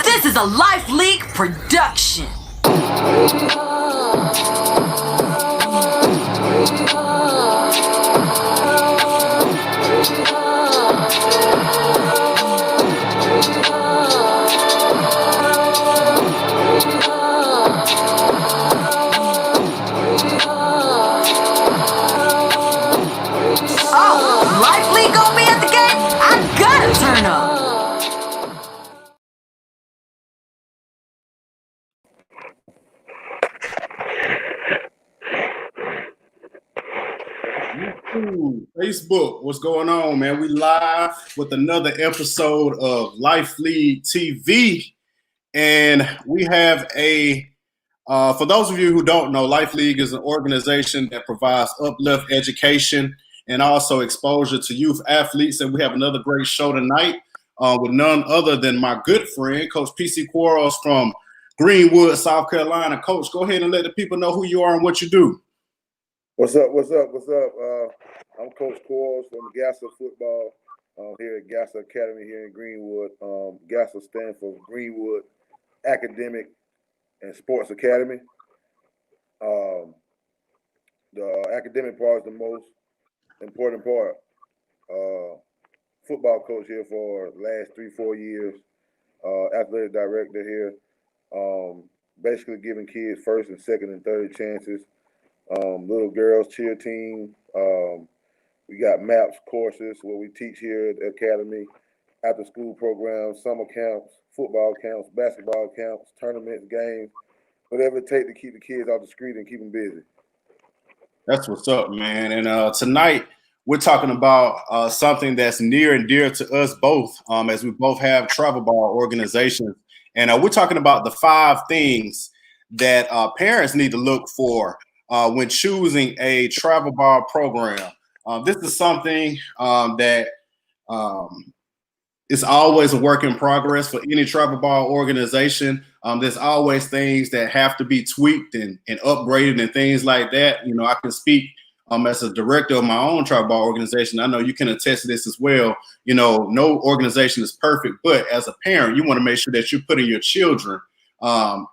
This is a Life League production. Oh, Life League gonna be at the game? I gotta turn up. Facebook, what's going on, man? We live with another episode of Life League TV, and we have for those of you who don't know, Life League is an organization that provides uplift education and also exposure to youth athletes, and we have another great show tonight with none other than my good friend, Coach PC Quarles from Greenwood, South Carolina. Coach, go ahead and let the people know who you are and what you do. What's up? I'm Coach Quarles from GASA football here at GASA Academy here in Greenwood. GASA stands for Greenwood Academic and Sports Academy. The academic part is the most important part. Football coach here for the last 3-4 years. Athletic director here. Basically giving kids first and second and third chances. Little girls cheer team. We got MAPS courses where we teach here at the academy, after school programs, summer camps, football camps, basketball camps, tournaments, games, whatever it takes to keep the kids off the street and keep them busy. That's what's up, man. And tonight we're talking about something that's near and dear to us both, as we both have travel ball organizations. And we're talking about the 5 things that parents need to look for when choosing a travel ball program. This is something that is always a work in progress for any travel ball organization. There's always things that have to be tweaked and upgraded and things like that. You know, I can speak as a director of my own travel ball organization. I know you can attest to this as well. You know, no organization is perfect, but as a parent, you want to make sure that you're putting your children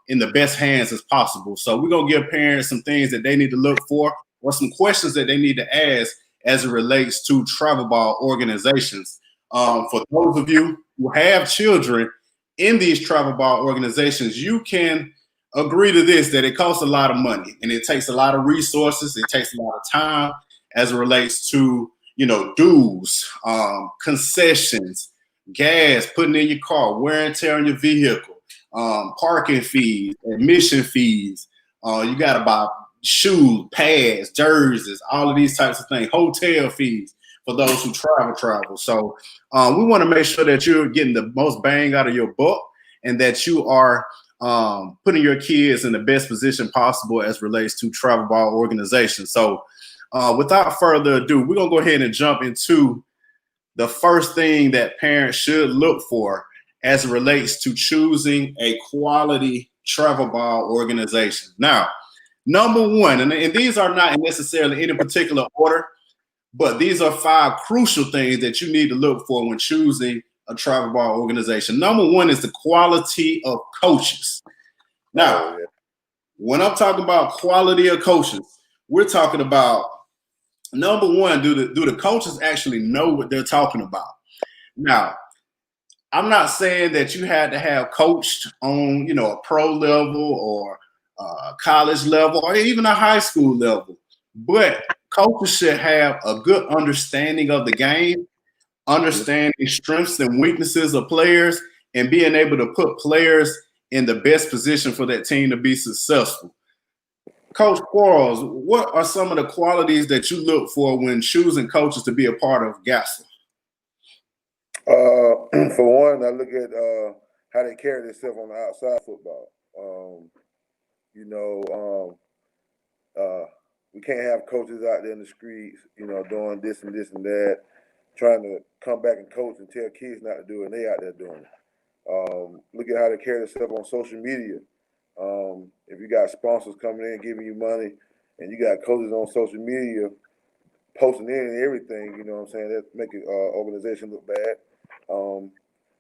in the best hands as possible. So we're going to give parents some things that they need to look for or some questions that they need to ask as it relates to travel ball organizations. For those of you who have children in these travel ball organizations, you can agree to this, that it costs a lot of money and it takes a lot of resources. It takes a lot of time as it relates to, you know, dues, concessions, gas, putting in your car, wear and tear on your vehicle, parking fees, admission fees. You got to buy shoes, pads, jerseys, all of these types of things, hotel fees for those who travel. So we want to make sure that you're getting the most bang out of your buck and that you are putting your kids in the best position possible as relates to travel ball organizations. So without further ado, we're going to go ahead and jump into the first thing that parents should look for as it relates to choosing a quality travel ball organization. Now, number one, and these are not necessarily in any particular order, but these are 5 crucial things that you need to look for when choosing a travel ball organization. Number one is the quality of coaches. Now, when I'm talking about quality of coaches, we're talking about, number one, do the coaches actually know what they're talking about? Now, I'm not saying that you had to have coached on, you know, a pro level or college level or even a high school level, but coaches should have a good understanding of the game, understanding strengths and weaknesses of players, and being able to put players in the best position for that team to be successful. Coach Quarles, what are some of the qualities that you look for when choosing coaches to be a part of GASA? For one, I look at how they carry themselves on the outside football. We can't have coaches out there in the streets, you know, doing this and this and that, trying to come back and coach and tell kids not to do it, and they out there doing it. Look at how they carry themselves on social media. If you got sponsors coming in giving you money, and you got coaches on social media posting in and everything, you know what I'm saying, that make an organization look bad.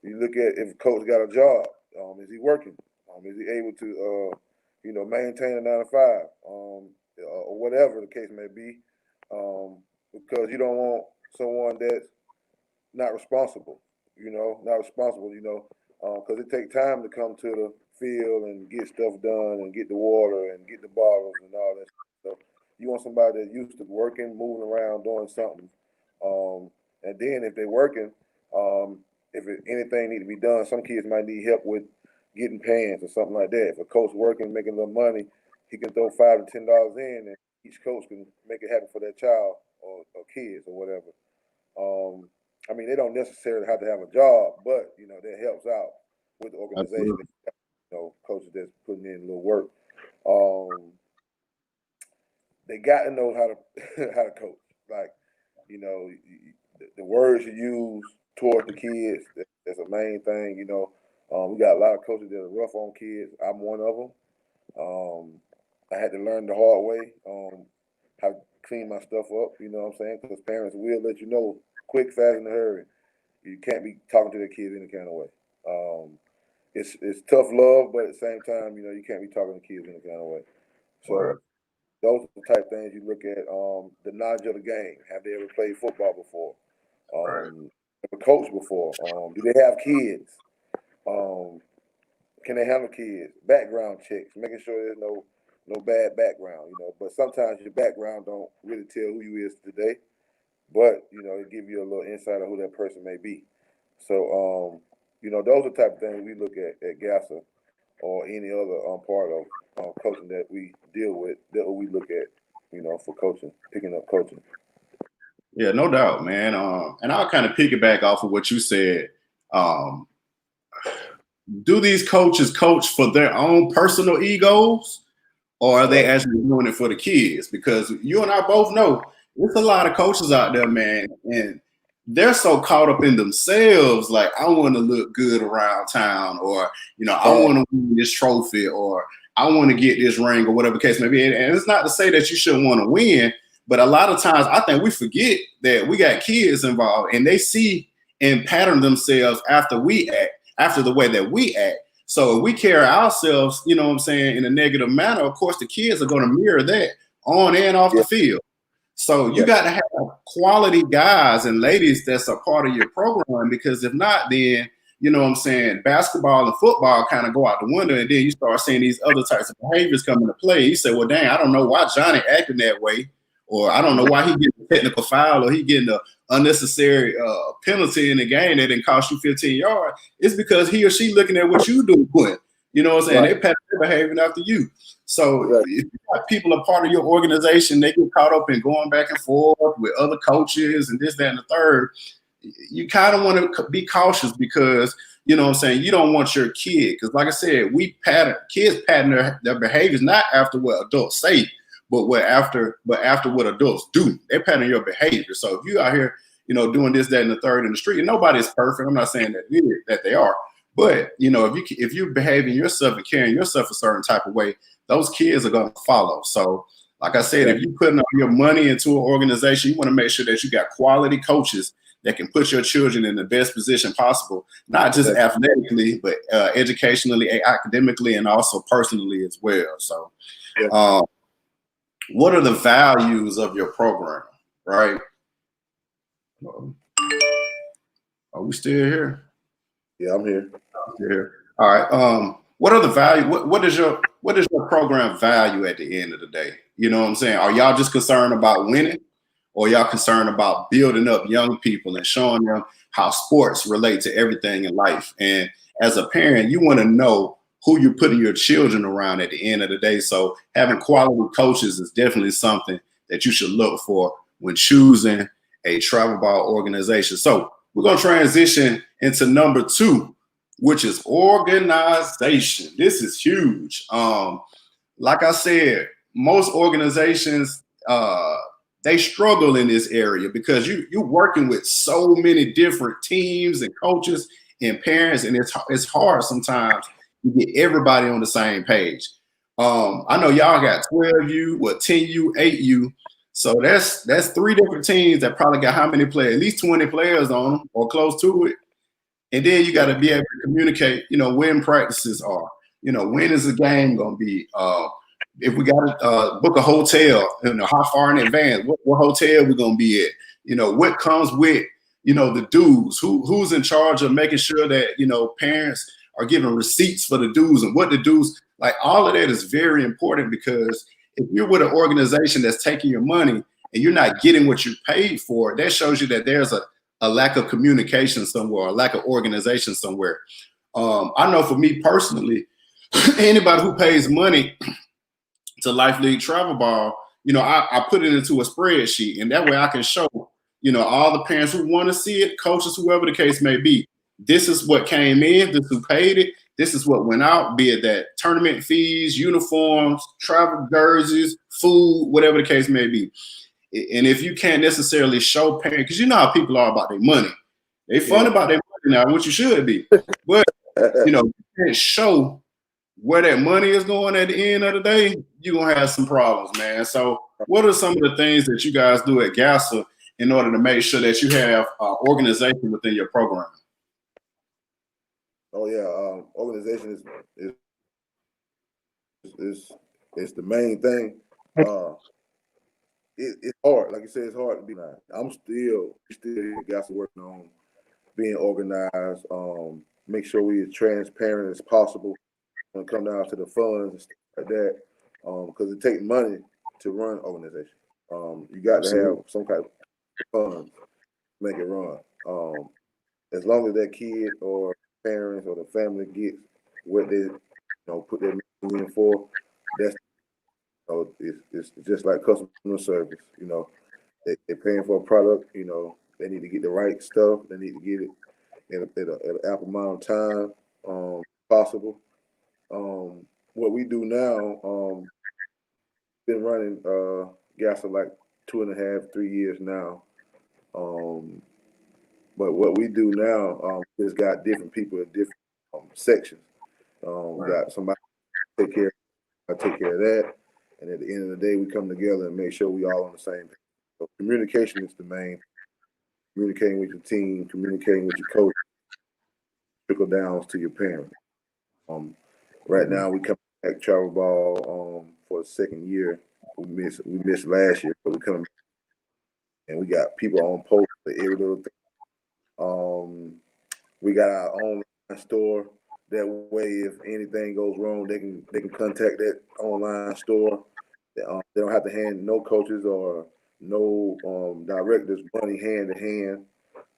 You look at if a coach got a job, Is he working? Is he able to, maintain a 9 to 5, or whatever the case may be? Because you don't want someone that's not responsible. Not responsible. Because it takes time to come to the field and get stuff done and get the water and get the bottles and all that. So you want somebody that's used to working, moving around, doing something. And then if they're working, if anything need to be done, some kids might need help with getting pants or something like that. If a coach working, making a little money, he can throw $5 to $10 in, and each coach can make it happen for that child or kids or whatever. They don't necessarily have to have a job, but that helps out with the organization. Coaches that's putting in a little work. They got to know how to how to coach. Like, the words you use toward the kids, that's a main thing. We got a lot of coaches that are rough on kids. I'm one of them. I had to learn the hard way how to clean my stuff up, because parents will let you know quick, fast, in a hurry. You can't be talking to their kids any kind of way. It's tough love, but at the same time, you can't be talking to kids any kind of way. So Right. Those are the type of things you look at. The knowledge of the game. Have they ever played football before? Right. Ever coached before? Do they have kids? Can they handle kids? Background checks, making sure there's no bad background, But sometimes your background don't really tell who you is today, but it give you a little insight of who that person may be. So those are the type of things we look at GASA or any other part of coaching that we deal with. That we look at, for coaching, picking up coaching. Yeah, no doubt, man. And I'll kind of piggyback off of what you said. Do these coaches coach for their own personal egos, or are they actually doing it for the kids? Because you and I both know there's a lot of coaches out there, man, and they're so caught up in themselves. Like, I want to look good around town, or I want to win this trophy, or I want to get this ring, or whatever the case may be. And it's not to say that you shouldn't want to win, but a lot of times I think we forget that we got kids involved, and they see and pattern themselves after we act, after the way that we act. So if we carry ourselves, in a negative manner, of course the kids are going to mirror that on and off the field. So you got to have quality guys and ladies that's a part of your program, because if not, then basketball and football kind of go out the window, and then you start seeing these other types of behaviors come into play. You say, well, dang, I don't know why Johnny acting that way, or I don't know why he getting a technical foul, or he getting an unnecessary penalty in the game that didn't cost you 15 yards. It's because he or she looking at what you do. You know what I'm saying? Right. They pattern their behavior after you. So if you got people a part of your organization, they get caught up in going back and forth with other coaches and this, that, and the third. You kind of want to be cautious, because you don't want your kid, because like I said, kids pattern their behaviors not after what adults say, but after what adults do. They pattern your behavior. So if you out here, doing this, that, and the third in the street, and nobody's perfect. I'm not saying that they are, but if you're behaving yourself and carrying yourself a certain type of way, those kids are going to follow. So like I said, if you're putting all your money into an organization, you want to make sure that you got quality coaches that can put your children in the best position possible, not just athletically, but educationally, academically, and also personally as well. So what are the values of your program, right? Are we still here? Yeah, I'm here. Here. All right. What are the value? What does your program value at the end of the day? You know what I'm saying? Are y'all just concerned about winning, or y'all concerned about building up young people and showing them how sports relate to everything in life? And as a parent, you want to know who you're putting your children around at the end of the day. So having quality coaches is definitely something that you should look for when choosing a travel ball organization. So we're going to transition into number 2, which is organization. This is huge. Like I said, most organizations, they struggle in this area, because you're working with so many different teams and coaches and parents, and it's hard sometimes to get everybody on the same page. I know y'all got 12U, 10U, 8U. So that's 3 different teams that probably got how many players? At least 20 players on them or close to it. And then you got to be able to communicate, when practices are, when is the game going to be? If we got to book a hotel, how far in advance, what hotel we going to be at? What comes with, the dues, who's in charge of making sure that, parents are giving receipts for the dues and what the dues, like all of that is very important, because if you're with an organization that's taking your money and you're not getting what you paid for, that shows you that there's a lack of communication somewhere, a lack of organization somewhere. I know for me personally, anybody who pays money to Life League Travel Ball, I put it into a spreadsheet, and that way I can show, all the parents who want to see it, coaches, whoever the case may be, this is what came in, this is who paid it, this is what went out, be it that tournament fees, uniforms, travel jerseys, food, whatever the case may be. And if you can't necessarily show parents, because you know how people are about their money, they fun about their money now, what you should be, but you can't show where that money is going at the end of the day, you're gonna have some problems, man. So what are some of the things that you guys do at GASA in order to make sure that you have organization within your program? Oh yeah, organization is the main thing. It's hard, like you said, it's hard to be nice. I'm still here, GASA, working on being organized. Make sure we're as transparent as possible when it comes down to the funds and stuff like that. Because it takes money to run organization. You got to have some kind of funds to make it run. As long as that kid or parents or the family gets what they put their money in for, that's it's just like customer service. They're paying for a product. They need to get the right stuff. They need to get it at an ample amount of time possible. What we do now, been running GASA like 2.5, 3 years now. But what we do now is got different people in different sections. We got somebody take care. I take care of that, and at the end of the day, we come together and make sure we all on the same page. So communication is the main. Communicating with your team, communicating with your coach, trickle downs to your parents. Right now, we come back travel ball for the second year. We missed last year, but we come and we got people on post for every little thing. We got our own store. That way, if anything goes wrong, they can contact that online store. They don't have to hand no coaches or no directors money hand to hand.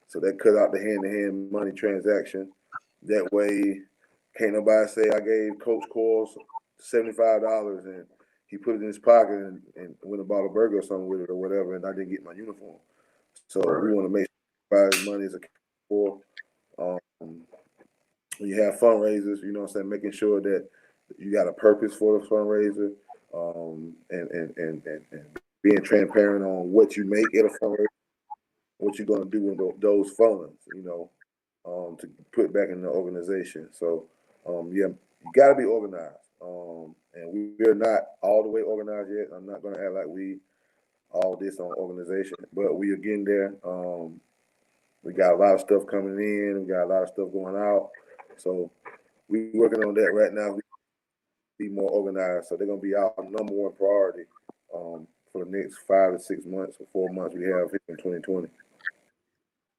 So that cut out the hand to hand money transaction. That way, can't nobody say I gave Coach Quarles $75 and he put it in his pocket and went and bought a burger or something with it or whatever, and I didn't get my uniform. So we want to make sure everybody's money is accounted for. When you have fundraisers, making sure that you got a purpose for the fundraiser, and being transparent on what you make at a fundraiser, what you're going to do with those funds, to put back in the organization. So, you got to be organized. And we're not all the way organized yet. I'm not going to act like we all this on organization, but we are getting there. We got a lot of stuff coming in. We got a lot of stuff going out. So we're working on that right now. We be more organized. So they're going to be our number one priority for the next 5 to 6 months or 4 months we have in 2020.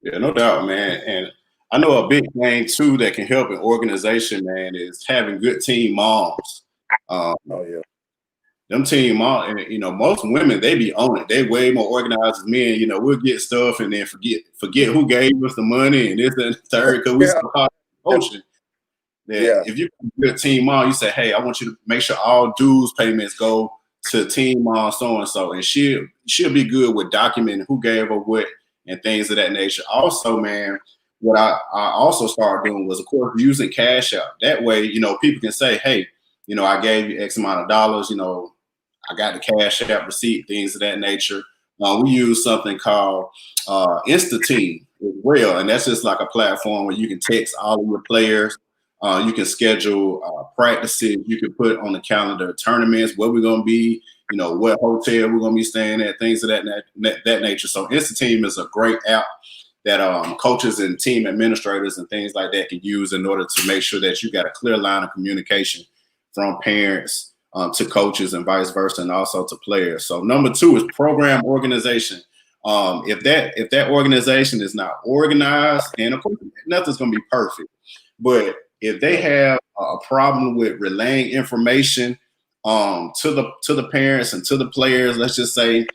Yeah, no doubt, man. And I know a big thing too that can help an organization, man, is having good team moms. Oh yeah. Them team moms, and most women, they be on it. They way more organized as men. We'll get stuff and then forget who gave us the money and this and third, because we so hard coaching. If you're a good team mom, you say, hey, I want you to make sure all dues payments go to team mom so and so, and she'll be good with documenting who gave her what and things of that nature. Also, man, what I also started doing was, of course, using Cash App. That way, people can say, hey, I gave you X amount of dollars, I got the Cash App receipt, things of that nature. We use something called Insta-Team as well, and that's just like a platform where you can text all of your players. You can schedule practices. You can put on the calendar tournaments, where we're going to be, what hotel we're going to be staying at, things of that nature. So Insta-Team is a great app that coaches and team administrators and things like that can use in order to make sure that you got a clear line of communication from parents to coaches and vice versa, and also to players. So number 2 is program organization. If that organization is not organized, and of course nothing's going to be perfect, but if they have a problem with relaying information to the parents and to the players, let's just say,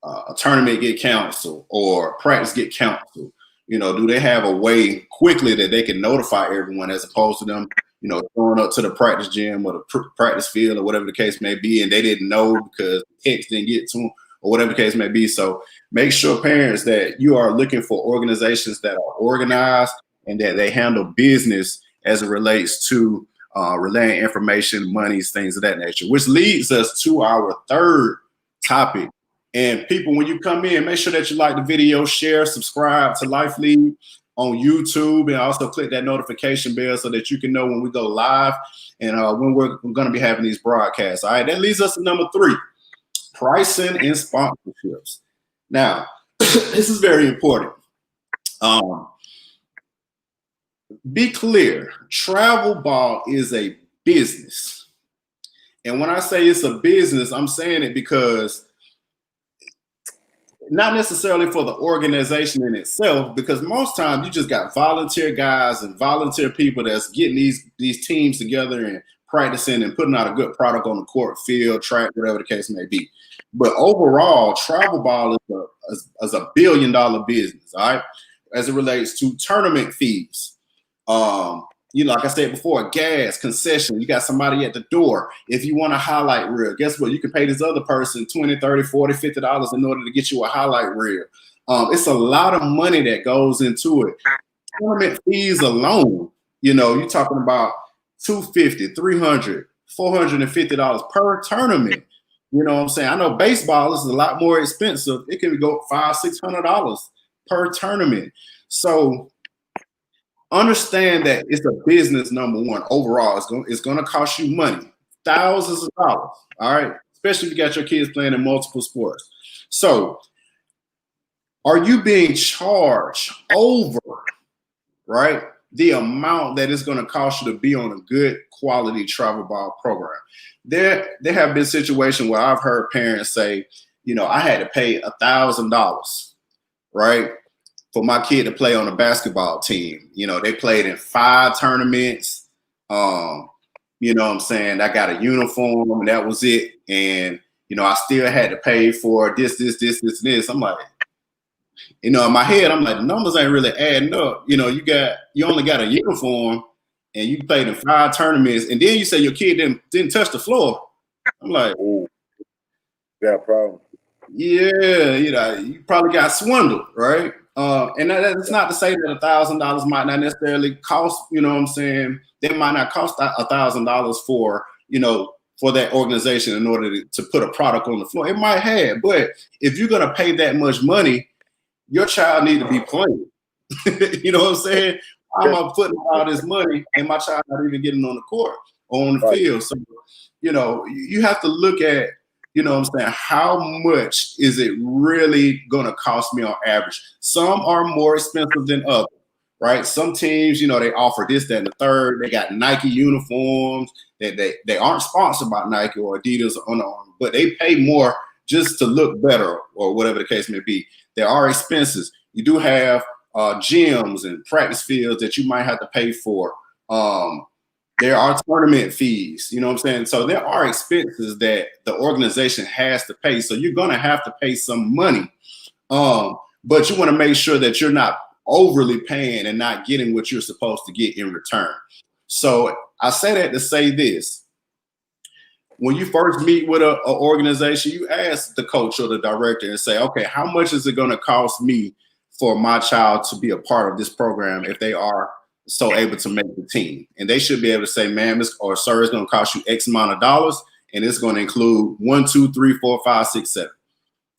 a tournament get canceled or practice get canceled, do they have a way quickly that they can notify everyone, as opposed to them, going up to the practice gym or the practice field or whatever the case may be, and they didn't know because the text didn't get to them or whatever the case may be. So make sure, parents, that you are looking for organizations that are organized and that they handle business as it relates to relaying information, monies, things of that nature, which leads us to our third topic. And people, when you come in, make sure that you like the video, share, subscribe to Life Lead on YouTube, and also click that notification bell so that you can know when we go live and when we're going to be having these broadcasts. All right, that leads us to number 3, pricing and sponsorships. Now, this is very important. Be clear, travel ball is a business. And when I say it's a business, I'm saying it because not necessarily for the organization in itself, because most times you just got volunteer guys and volunteer people that's getting these teams together and practicing and putting out a good product on the court, field, track, whatever the case may be. But overall, travel ball is a $1 billion business, all right, as it relates to tournament fees. Like I said before, gas, concession, you got somebody at the door. If you want a highlight reel, guess what? You can pay this other person $20, $30, $40, $50 in order to get you a highlight reel. It's a lot of money that goes into it. Tournament fees alone, you're talking about $250, $300, $450 per tournament. You know what I'm saying? I know baseball is a lot more expensive. It can go $500, $600 per tournament. So understand that it's a business, number one. Overall, it's going to cost you money, thousands of dollars, all right? Especially if you got your kids playing in multiple sports. So are you being charged over, right, the amount that it's going to cost you to be on a good quality travel ball program? There have been situations where I've heard parents say, I had to pay $1,000, right, for my kid to play on a basketball team. They played in 5 tournaments. You know what I'm saying? I got a uniform and that was it. And, I still had to pay for this, and this. I'm like, in my head, I'm like, the numbers ain't really adding up. You only got a uniform and you played in 5 tournaments. And then you say your kid didn't touch the floor. I'm like, oh, got a problem. Yeah, you probably got swindled, right? And that's not to say that $1,000 might not necessarily cost, what I'm saying? They might not cost $1,000 for, for that organization in order to put a product on the floor. It might have, but if you're going to pay that much money, your child need to be playing. You know what I'm saying? I'm not putting all this money and my child not even getting on the court or on the field. So, you have to look at, how much is it really going to cost me on average? Some are more expensive than others, right? Some teams, they offer this, that, and the third. They got Nike uniforms. They aren't sponsored by Nike or Adidas or Under Armour, but they pay more just to look better or whatever the case may be. There are expenses. You do have gyms and practice fields that you might have to pay for. There are tournament fees, you know what I'm saying? So there are expenses that the organization has to pay. So you're going to have to pay some money. But you want to make sure that you're not overly paying and not getting what you're supposed to get in return. So I say that to say this. When you first meet with an organization, you ask the coach or the director and say, okay, how much is it going to cost me for my child to be a part of this program if they are so able to make the team? And they should be able to say, ma'am, or sir, it's going to cost you X amount of dollars, and it's going to include 1, 2, 3, 4, 5, 6, 7.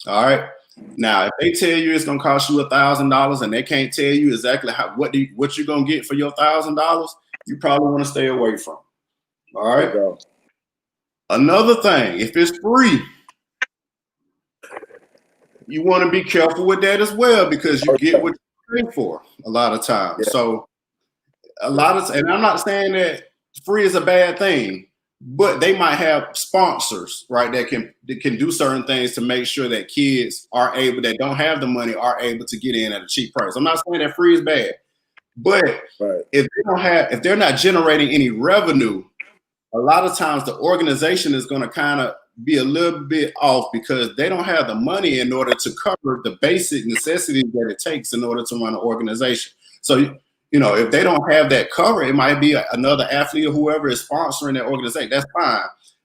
All right. Now, if they tell you it's going to cost you $1,000 and they can't tell you exactly what you're going to get for your $1,000, you probably want to stay away from. All right. Another thing, if it's free, you want to be careful with that as well, because you get what you pay for a lot of times. Yeah. So and I'm not saying that free is a bad thing, but they might have sponsors, right, that can do certain things to make sure that kids that don't have the money are able to get in at a cheap price. I'm not saying that free is bad, but if they're not generating any revenue, a lot of times the organization is going to kind of be a little bit off, because they don't have the money in order to cover the basic necessities that it takes in order to run an organization. So, if they don't have that cover, it might be another athlete or whoever is sponsoring that organization. That's fine.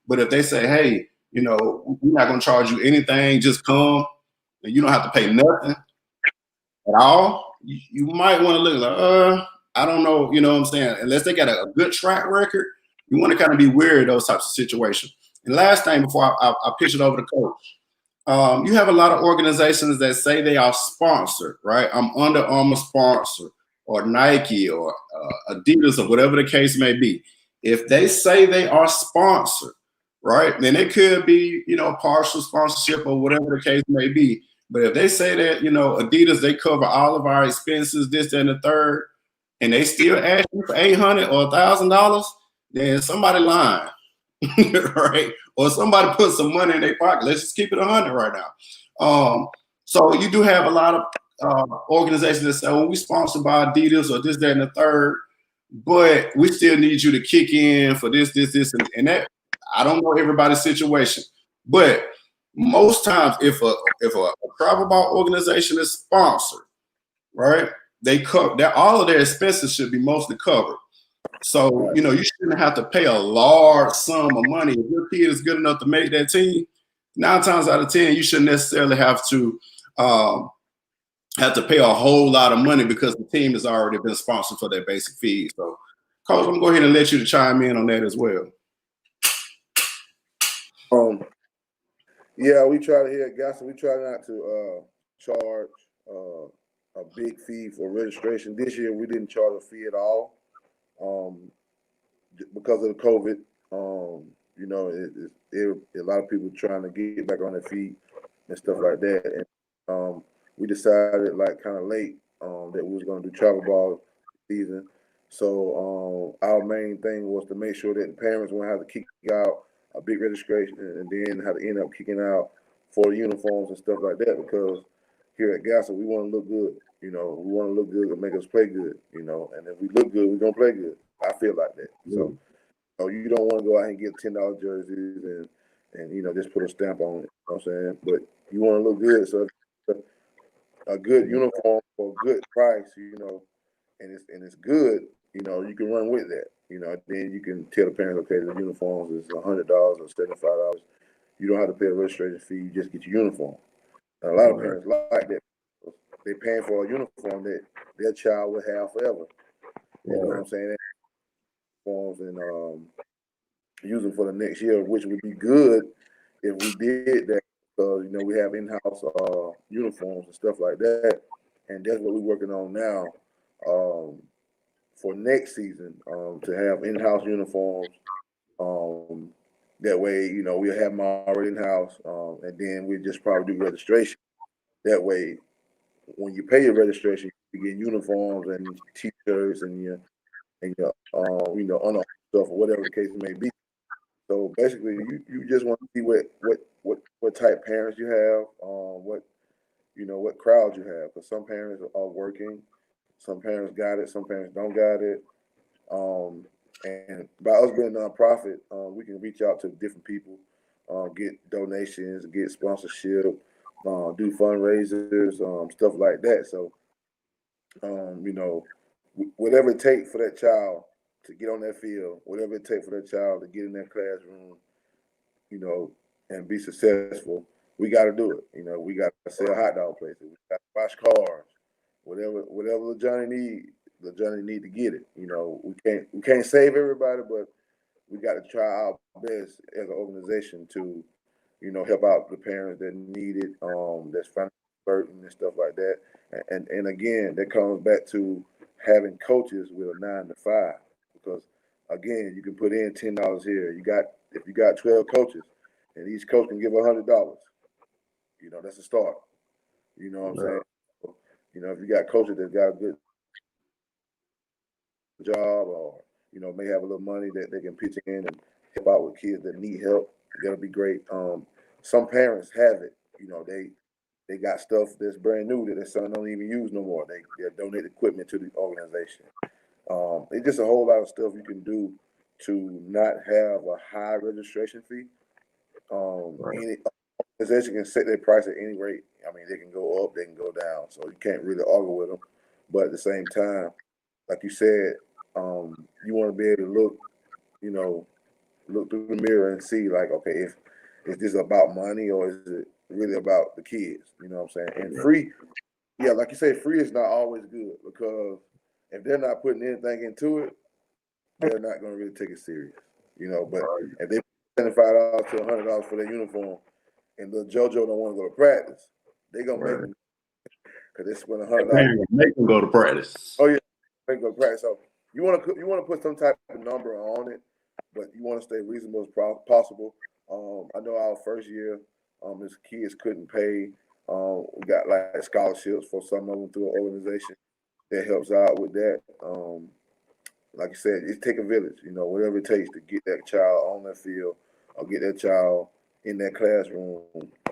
But if they say, hey, we're not going to charge you anything, just come, and you don't have to pay nothing at all, you might want to look like, I don't know, you know what I'm saying? Unless they got a good track record, you want to kind of be wary of those types of situations. And last thing before I pitch it over to Coach, you have a lot of organizations that say they are sponsored, right? I'm Under Armour sponsor, or Nike, or Adidas, or whatever the case may be. If they say they are sponsored, right, then it could be, partial sponsorship or whatever the case may be. But if they say that, Adidas, they cover all of our expenses, this, that, and the third, and they still ask you for $800 or $1,000, then somebody lying, right? Or somebody put some money in their pocket. Let's just keep it 100 right now. So you do have a lot of organizations that say, well, we sponsored by Adidas or this, that, and the third, but we still need you to kick in for this, and that. I don't know everybody's situation, but most times if a travel ball organization is sponsored, right, they cover that, all of their expenses should be mostly covered. So, you shouldn't have to pay a large sum of money. If your kid is good enough to make that team, 9 times out of 10, you shouldn't necessarily have to pay a whole lot of money, because the team has already been sponsored for their basic fees. So, Coach, I'm going to go ahead and let you to chime in on that as well. Yeah, we try to here at GASA, we try not to charge a big fee for registration. This year we didn't charge a fee at all, because of the COVID. A lot of people trying to get back on their feet and stuff like that. And we decided, like, kind of late, that we was going to do travel ball season. So our main thing was to make sure that the parents won't have to kick out a big registration, and then have to end up kicking out for uniforms and stuff like that, because here at GASA, we want to look good. We want to look good and make us play good, and if we look good, we're going to play good. I feel like that. So you don't want to go out and get $10 jerseys and just put a stamp on it. You know what I'm saying? But you want to look good. So a good uniform for a good price, and it's good, you can run with that. Then you can tell the parents, okay, the uniforms is $100 or $75. You don't have to pay a registration fee. You just get your uniform. And a lot of parents like that. They're paying for a uniform that their child will have forever. You know what I'm saying? Uniforms and use them for the next year, which would be good if we did that. Because we have in-house uniforms and stuff like that, and that's what we're working on now. For next season, to have in-house uniforms. That way, we'll have them already in-house, and then we'll just probably do registration. That way, when you pay your registration, you get uniforms and T-shirts and your under stuff, or whatever the case may be. So basically, you just want to see what type parents you have, what crowd you have, because some parents are working, some parents got it, some parents don't got it. And by us being a nonprofit, we can reach out to different people, get donations, get sponsorship, do fundraisers, stuff like that. So, whatever it takes for that child to get on that field, whatever it takes for that child to get in that classroom, and be successful, we got to do it. We got to sell hot dog places, we got to wash cars, whatever the Johnny need to get it. We can't save everybody, but we got to try our best as an organization to, help out the parents that need it, that's financially burdened and stuff like that. And again, that comes back to having coaches with a 9 to 5, because again, you can put in $10 here. If you got 12 coaches, and each coach can give $100, that's a start. You know what I'm saying? You know, if you got coaches that got a good job, or may have a little money that they can pitch in and help out with kids that need help, that'll be great. Some parents have it. They got stuff that's brand new that their son don't even use no more. They donate equipment to the organization. It's just a whole lot of stuff you can do to not have a high registration fee. Any organization can set their price at any rate. I mean, they can go up, they can go down. So you can't really argue with them. But at the same time, like you said, you want to be able to look through the mirror and see, like, okay, is this about money or is it really about the kids? You know what I'm saying? And free, like you say, free is not always good, because if they're not putting anything into it, they're not going to really take it serious. But if they put $75 to $100 for their uniform, and the JoJo don't want to go to practice, they're gonna make them, because they spend $100. Make them go to practice. Oh yeah, make them go to practice. So you want to put some type of number on it, but you want to stay reasonable as possible. I know our first year, his kids couldn't pay. We got like scholarships for some of them through an organization that helps out with that. Like you said, it take a village. Whatever it takes to get that child on that field or get that child in that classroom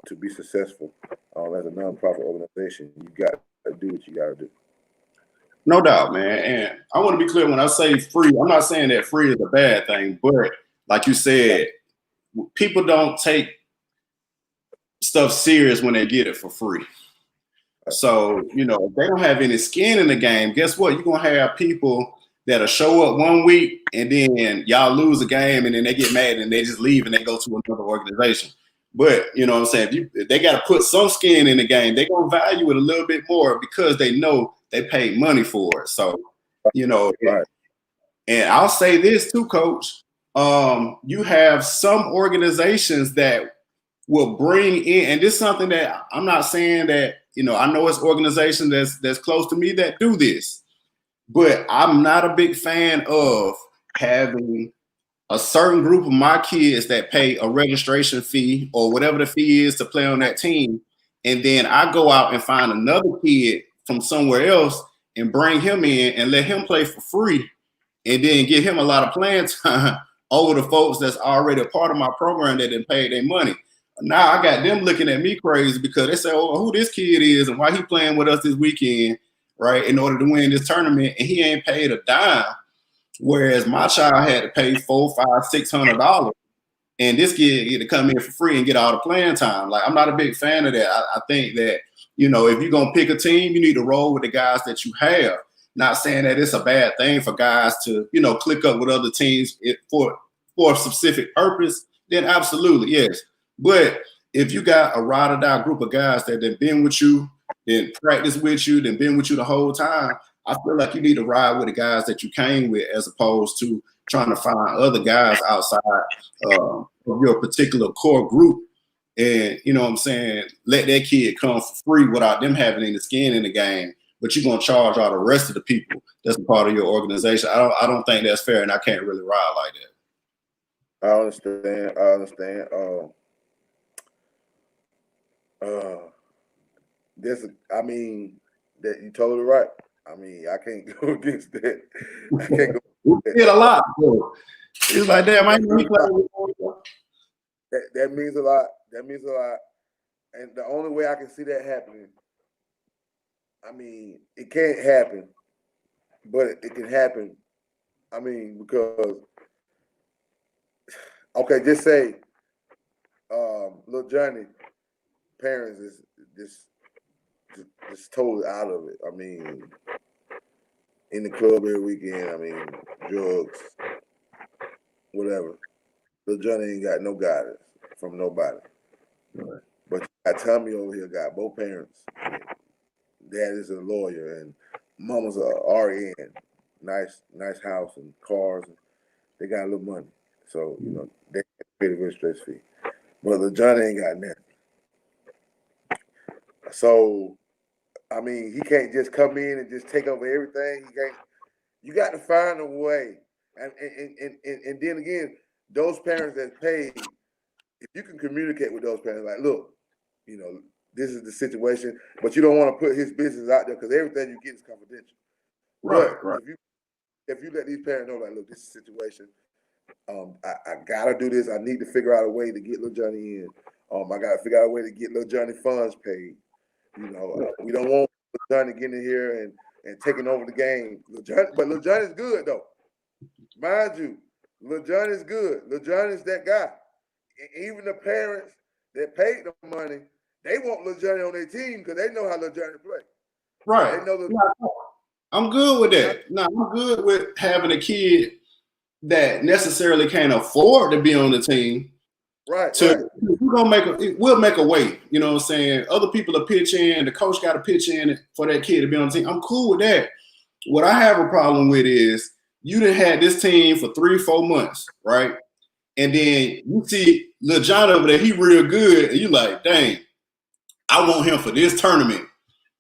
to be successful. As a nonprofit organization, you got to do what you got to do. No doubt, man. And I want to be clear when I say free, I'm not saying that free is a bad thing, but like you said, people don't take stuff serious when they get it for free. So, if they don't have any skin in the game, guess what? You're going to have people that'll show up one week and then y'all lose a game and then they get mad and they just leave and they go to another organization. But, you know what I'm saying? If they got to put some skin in the game, they're going to value it a little bit more because they know they paid money for it. So, Right. And I'll say this too, Coach. You have some organizations that will bring in, and this is something that I'm not saying that, I know it's organizations that's close to me that do this, but I'm not a big fan of having a certain group of my kids that pay a registration fee or whatever the fee is to play on that team. And then I go out and find another kid from somewhere else and bring him in and let him play for free and then give him a lot of playing time over the folks that's already a part of my program that didn't pay their money. Now I got them looking at me crazy because they say, oh, who this kid is and why he playing with us this weekend, right, in order to win this tournament, and he ain't paid a dime. Whereas my child had to pay $400, $500, $600, and this kid get to come in for free and get all the playing time. Like, I'm not a big fan of that. I think that, if you're going to pick a team, you need to roll with the guys that you have. Not saying that it's a bad thing for guys to, click up with other teams for a specific purpose, then absolutely, yes. But if you got a ride or die group of guys that have been with you, then practice with you, then been with you the whole time, I feel like you need to ride with the guys that you came with as opposed to trying to find other guys outside of your particular core group. And, what I'm saying, let that kid come for free without them having any skin in the game, but you're going to charge all the rest of the people that's a part of your organization. I don't think that's fair, and I can't really ride like that. I understand. That you're totally right. I mean, I can't go against that. I can't go. We did a lot, bro. It's like, damn, I ain't that means a lot. That means a lot. And the only way I can see that happening, I mean, it can't happen, but it can happen. I mean, because, okay, just say, little Johnny, parents is just totally out of it. I mean, in the club every weekend, I mean, drugs, whatever. Little Johnny ain't got no guidance from nobody. Right. But you got Tommy over here, got both parents. Dad is a lawyer and mama's a RN. Nice house and cars. And they got a little money. So, they pay the registration fee. But little Johnny ain't got nothing. So, I mean, he can't just come in and just take over everything. He can't. You got to find a way. And then again, those parents that pay, if you can communicate with those parents, like, look, this is the situation, but you don't want to put his business out there because everything you get is confidential. Right, But right. if you let these parents know, like, look, this is the situation. I gotta do this. I need to figure out a way to get little Johnny in. I gotta figure out a way to get little Johnny funds paid. You know, we don't want little Johnny getting in here and taking over the game. But little Johnny's good though. Mind you, little Johnny's good. Little Johnny's that guy. Even the parents that paid the money, they want little Johnny on their team because they know how little Johnny play. Right. They know I'm good with that. No, I'm good with having a kid that necessarily can't afford to be on the team. Right. We'll make a way. You know what I'm saying? Other people are pitch in, the coach got to pitch in for that kid to be on the team. I'm cool with that. What I have a problem with is you done had this team for 3-4 months, right? And then you see Lil John over there, he real good, and you like, dang, I want him for this tournament.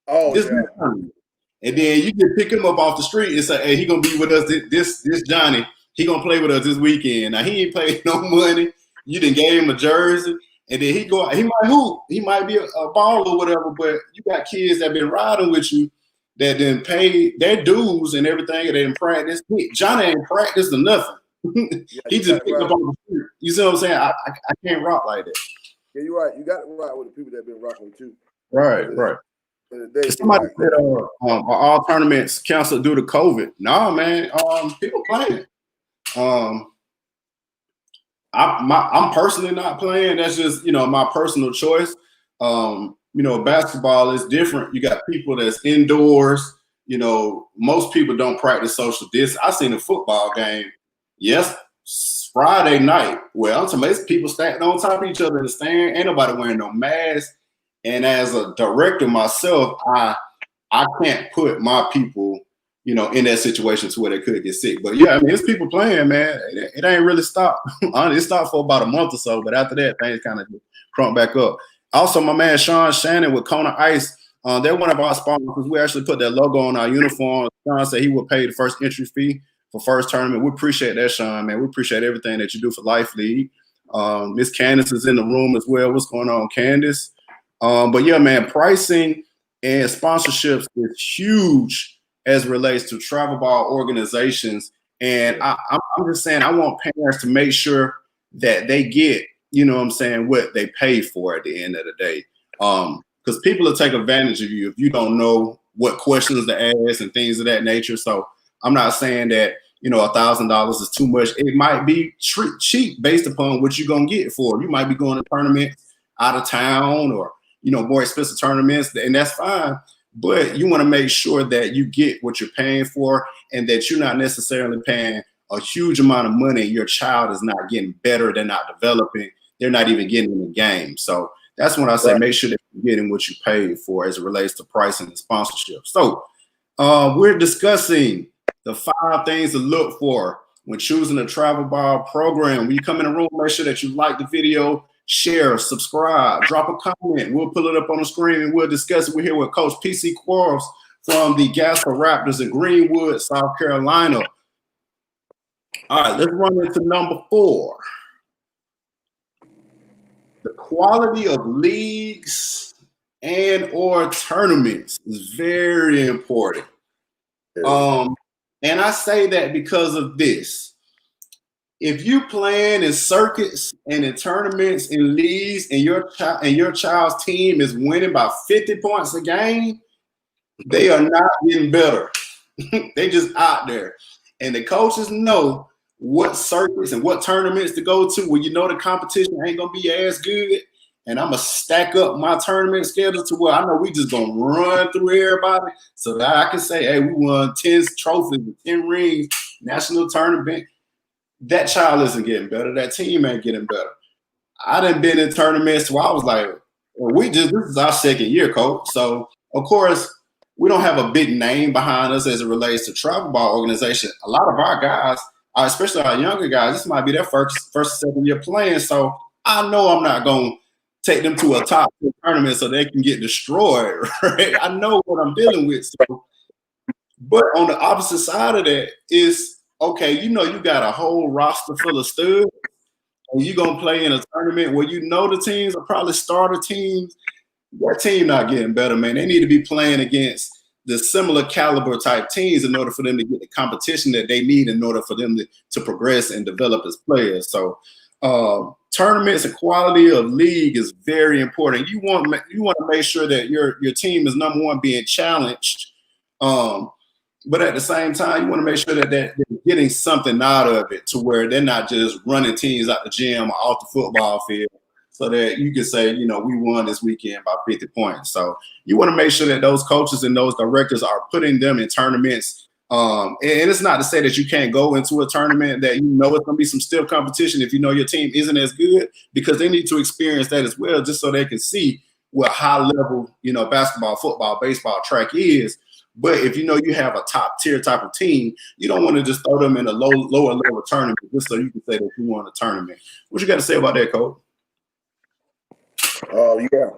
This tournament. And then you can pick him up off the street and say, hey, he gonna be with us this Johnny. He gonna play with us this weekend. Now he ain't paid no money. You done gave him a jersey, and then he might hoop. He might be a baller or whatever, but you got kids that been riding with you that didn't pay their dues and everything, and they didn't practice. Johnny ain't practiced or nothing. He just picked up on the street. You see what I'm saying? I can't rock like that. Yeah, you're right. You got to rock with the people that been rocking with you. Right. Somebody said all tournaments canceled due to COVID. No, man. People playing. I'm personally not playing. That's just my personal choice. Basketball is different. You got people that's indoors. Most people don't practice social distance. I seen a football game. Yes, Friday night. Well, I'm talking people stacked on top of each other in the stand. Ain't nobody wearing no mask. And as a director myself, I can't put my people, in that situation to where they could get sick. But yeah, I mean, it's people playing, man. It ain't really stopped. It stopped for about a month or so, but after that, things kind of crumped back up. Also, my man Sean Shannon with Kona Ice, they're one of our sponsors. We actually put that logo on our uniform. Sean said he would pay the first entry fee for first tournament. We appreciate that, Sean, man. We appreciate everything that you do for Life League. Miss Candace is in the room as well. What's going on, Candace? But yeah, man, pricing and sponsorships is huge as it relates to travel ball organizations. And I'm just saying, I want parents to make sure that they get, what they pay for at the end of the day. Because people will take advantage of you if you don't know what questions to ask and things of that nature. So I'm not saying that, $1,000 is too much. It might be cheap based upon what you're going to get for it. You might be going to tournaments out of town or, more expensive tournaments, and that's fine. But you want to make sure that you get what you're paying for and that you're not necessarily paying a huge amount of money. Your child is not getting better. They're not developing. They're not even getting in the game. So that's when I say make sure that you're getting what you paid for as it relates to pricing and sponsorship. So we're discussing the 5 things to look for when choosing a travel ball program. When you come in the room, make sure that you like the video, share, subscribe, drop a comment. We'll pull it up on the screen and we'll discuss it. We're here with Coach PC Quarles from the GASA Raptors in Greenwood, South Carolina. All right, let's run into number 4. The quality of leagues and or tournaments is very important. And I say that because of this. If you playing in circuits and in tournaments and leagues and your child's team is winning by 50 points a game, they are not getting better. They just out there. And the coaches know what circuits and what tournaments to go to where the competition ain't going to be as good. And I'm going to stack up my tournament schedule to where I know we just going to run through everybody so that I can say, hey, we won 10 trophies, 10 rings, national tournament. That child isn't getting better. That team ain't getting better. I done been in tournaments where I was like, this is our second year, coach. So, of course, we don't have a big name behind us as it relates to travel ball organization. A lot of our guys, especially our younger guys, this might be their first or second year playing. So I know I'm not going to take them to a top tournament so they can get destroyed, right? I know what I'm dealing with. So, but on the opposite side of that is, okay, you got a whole roster full of studs, and you're going to play in a tournament where the teams are probably starter teams That team not getting better, man. They need to be playing against the similar caliber type teams in order for them to get the competition that they need in order for them to progress and develop as players. So tournaments and quality of league is very important. You want to make sure that your team is number one being challenged, but at the same time you want to make sure that they're getting something out of it to where they're not just running teams out the gym or off the football field, so that you can say, you know, we won this weekend by 50 points. So you want to make sure that those coaches and those directors are putting them in tournaments. And it's not to say that you can't go into a tournament that you know it's going to be some stiff competition if you know your team isn't as good, because they need to experience that as well, just so they can see what high level, you know, basketball, football, baseball, track is. But if you know you have a top tier type of team, you don't want to just throw them in a lower level tournament just so you can say that you won a tournament. What you got to say about that, Coach? Yeah.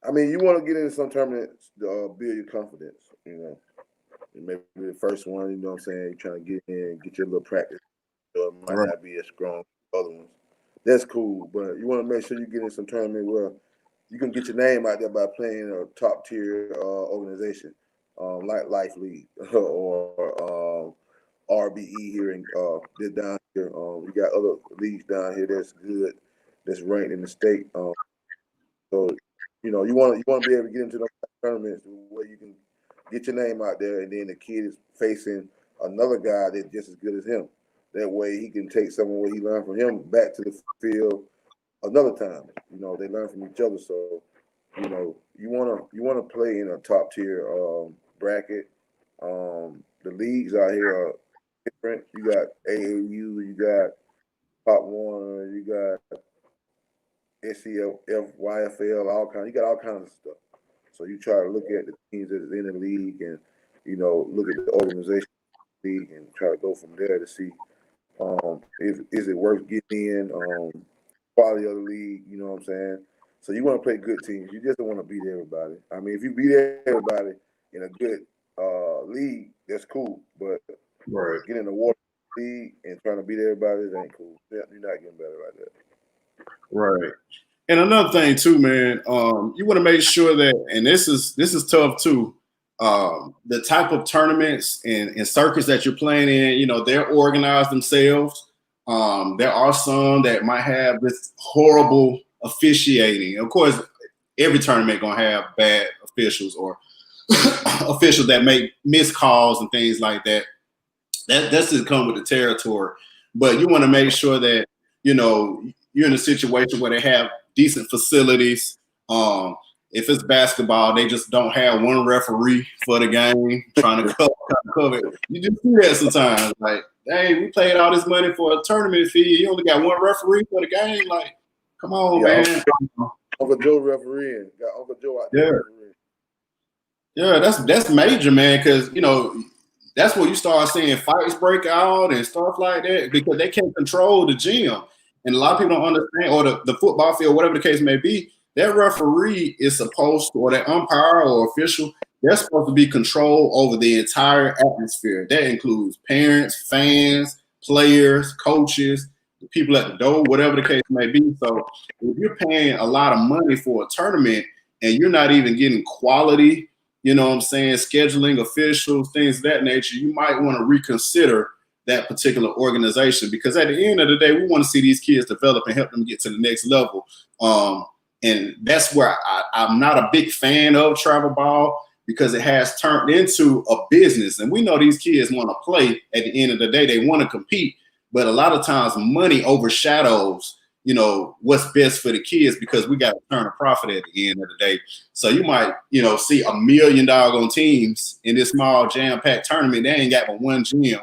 I mean, you want to get into some tournaments to build your confidence, you know. Maybe the first one, you know what I'm saying, you're trying to get in, get your little practice. So it might not be as strong as other ones. That's cool, but you want to make sure you get in some tournament where you can get your name out there by playing a top tier organization, like Life League or RBE here in down here. We got other leagues down here that's good, that's ranked in the state. So you know you want to be able to get into those tournaments where you can get your name out there, and then the kid is facing another guy that's just as good as him. That way he can take some of what he learned from him back to the field another time. You know, they learn from each other. So, you know, you wanna play in a top tier bracket. The leagues out here are different. You got AAU, you got Pop One, you got SCF, YFL, all kinds. You got all kinds of stuff. So you try to look at the teams that's in the league, and you know, look at the organization of the league, and try to go from there to see is it worth getting in, quality of the league. You know what I'm saying? So you want to play good teams. You just don't want to beat everybody. I mean, if you beat everybody in a good league, that's cool. But getting in the water league and trying to beat everybody, that ain't cool. You're not getting better like that. Right. And another thing too, man, you want to make sure that, and this is tough too, the type of tournaments and circuits that you're playing in, you know, they're organized themselves. There are some that might have this horrible officiating. Of course, every tournament gonna have bad officials or officials that make missed calls and things like that. That's just come with the territory. But you want to make sure that, you know, you're in a situation where they have decent facilities. If it's basketball, they just don't have one referee for the game trying to cover it. You just see that sometimes. Like, dang, we paid all this money for a tournament fee. You only got one referee for the game. Like, come on, man. Uncle Joe refereeing. Got Uncle Joe out there refereeing. Yeah, that's major, man, because, you know, that's where you start seeing fights break out and stuff like that, because they can't control the gym. And a lot of people don't understand, or the football field, whatever the case may be, that referee is supposed to, or that umpire or official, they're supposed to be control over the entire atmosphere. That includes parents, fans, players, coaches, the people at the door, whatever the case may be. So if you're paying a lot of money for a tournament and you're not even getting quality, you know what I'm saying, scheduling officials, things of that nature, you might want to reconsider that particular organization, because at the end of the day, we want to see these kids develop and help them get to the next level. And that's where I'm not a big fan of travel ball, because it has turned into a business. And we know these kids want to play. At the end of the day, they want to compete. But a lot of times money overshadows, you know, what's best for the kids, because we got to turn a profit at the end of the day. So you might, you know, see $1 million on teams in this small jam-packed tournament. They ain't got but one gym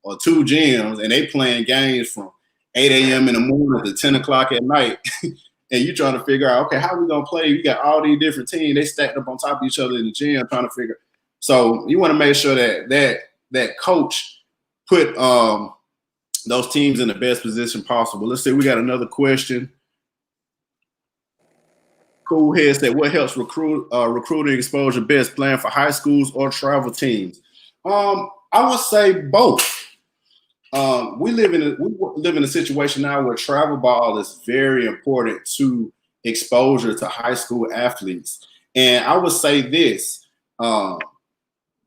or two gyms, and they playing games from 8 a.m. in the morning to 10 o'clock at night. And you're trying to figure out, okay, how we going to play? You got all these different teams. They stacked up on top of each other in the gym trying to figure. So you want to make sure that coach put those teams in the best position possible. Let's see, we got another question. Cool Head said, what helps recruiting exposure best, playing for high schools or travel teams? I would say both. We live in a situation now where travel ball is very important to exposure to high school athletes. And I would say this,